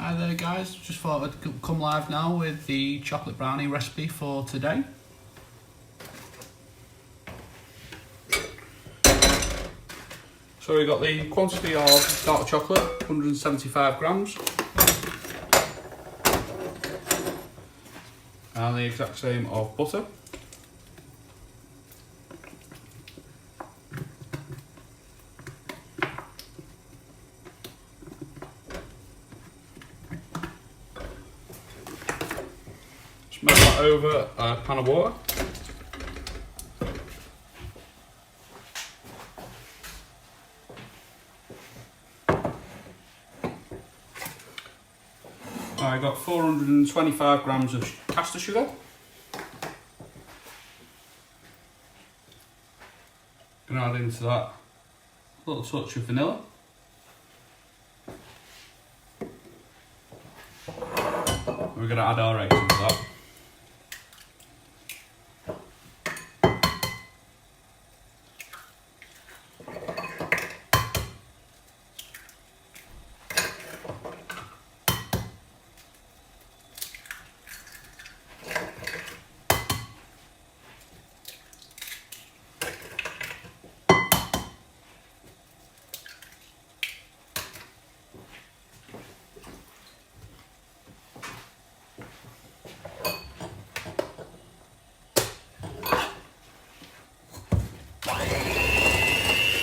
Hi there guys, just thought I'd come live now with the chocolate brownie recipe for today. So we've got the quantity of dark chocolate, 175 grams. And the exact same of butter. Melt that over a pan of water. I got 425 grams of caster sugar. Gonna add into that a little touch of vanilla. We're gonna add our eggs into that.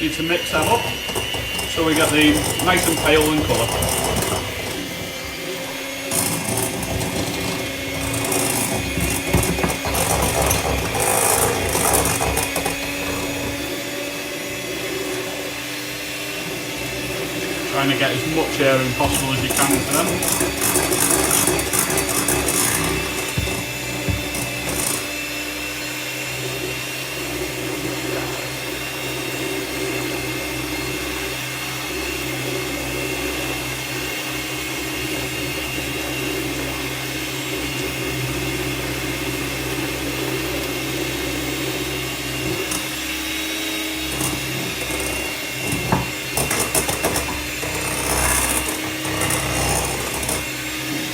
Need to mix that up so we get the nice and pale in colour. Trying to get as much air in possible as you can into them.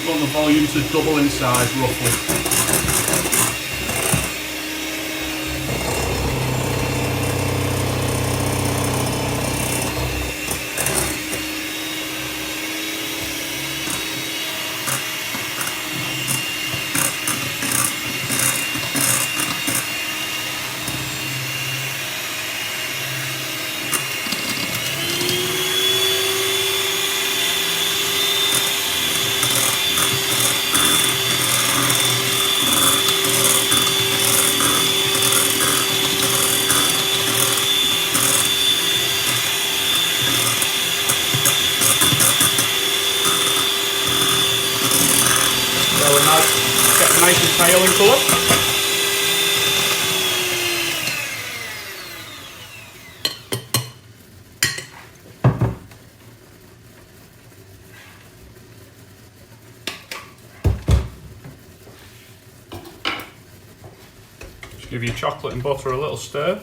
Want the volume to double in size roughly. Get nice and pale in colour. Just give your chocolate and butter a little stir.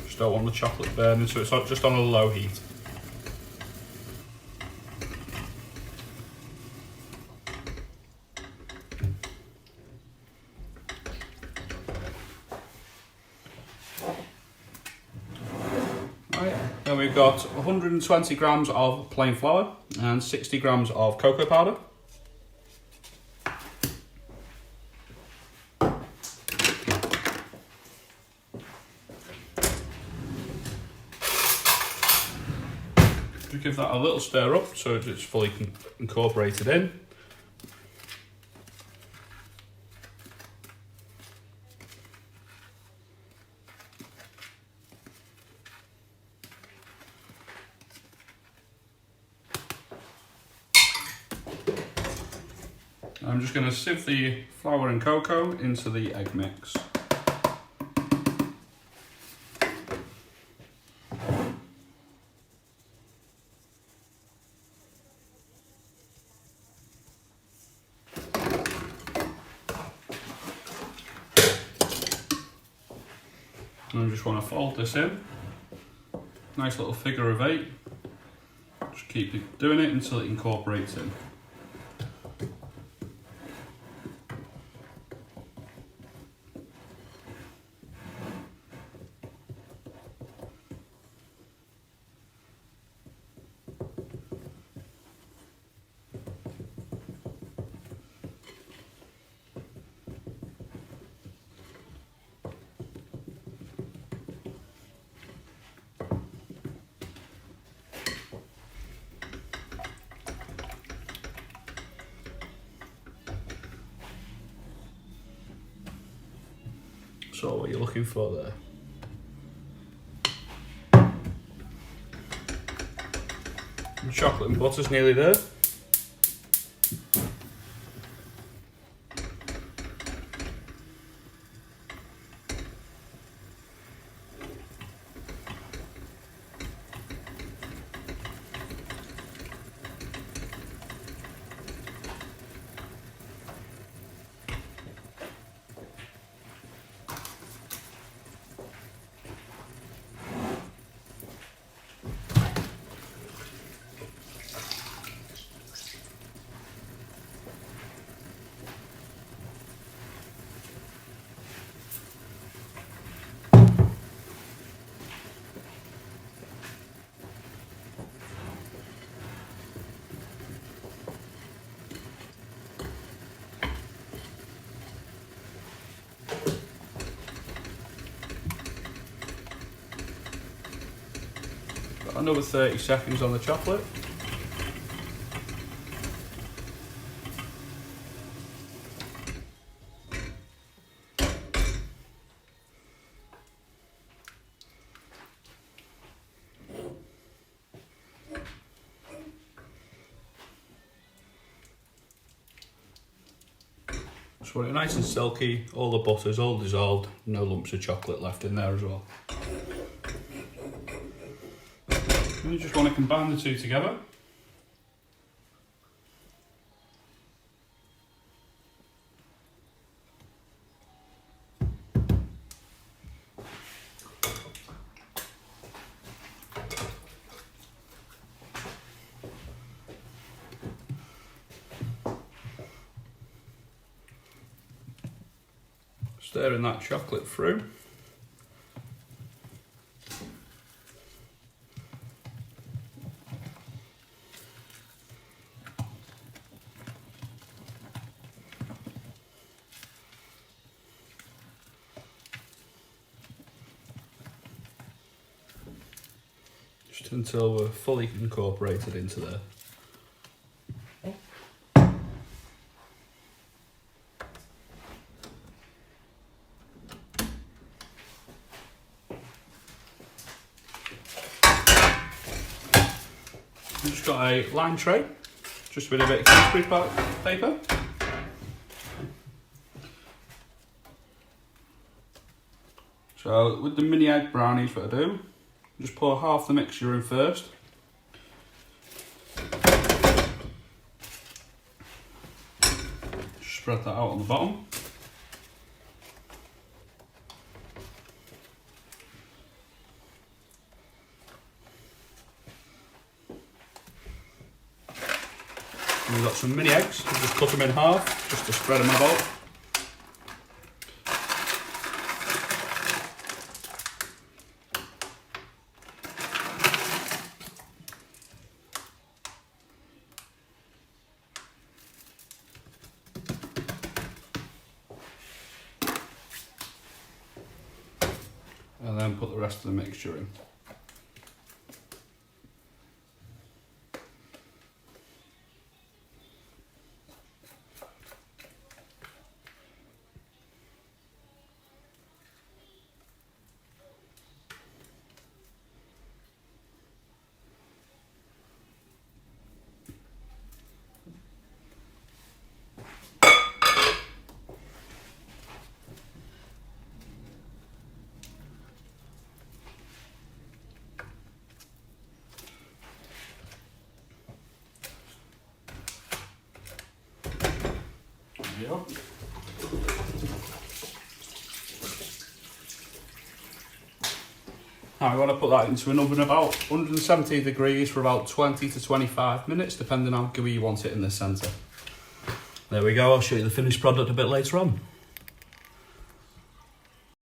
Just don't want the chocolate burning, so it's just on a low heat. Then we've got 120 grams of plain flour and 60 grams of cocoa powder. Just give that a little stir up so it's fully incorporated in. I'm just going to sieve the flour and cocoa into the egg mix. And I just want to fold this in. Nice little figure of 8. Just keep doing it until it incorporates in. So what you're looking for there. The chocolate and butter's nearly there. Another 30 seconds on the chocolate. So it's nice and silky, all the butter's all dissolved, no lumps of chocolate left in there as well. And you just want to combine the two together. Stirring that chocolate through. Just until we're fully incorporated into there. I've just got a line tray, just with a bit of greaseproof paper. So with the mini egg brownies, what I do, just pour half the mixture in first. Spread that out on the bottom. And we've got some mini eggs, we'll just cut them in half, just to spread them about. And then put the rest of the mixture in. Yep. Now we want to put that into an oven about 170 degrees for about 20 to 25 minutes, depending on how gooey you want it in the centre. There we go, I'll show you the finished product a bit later on.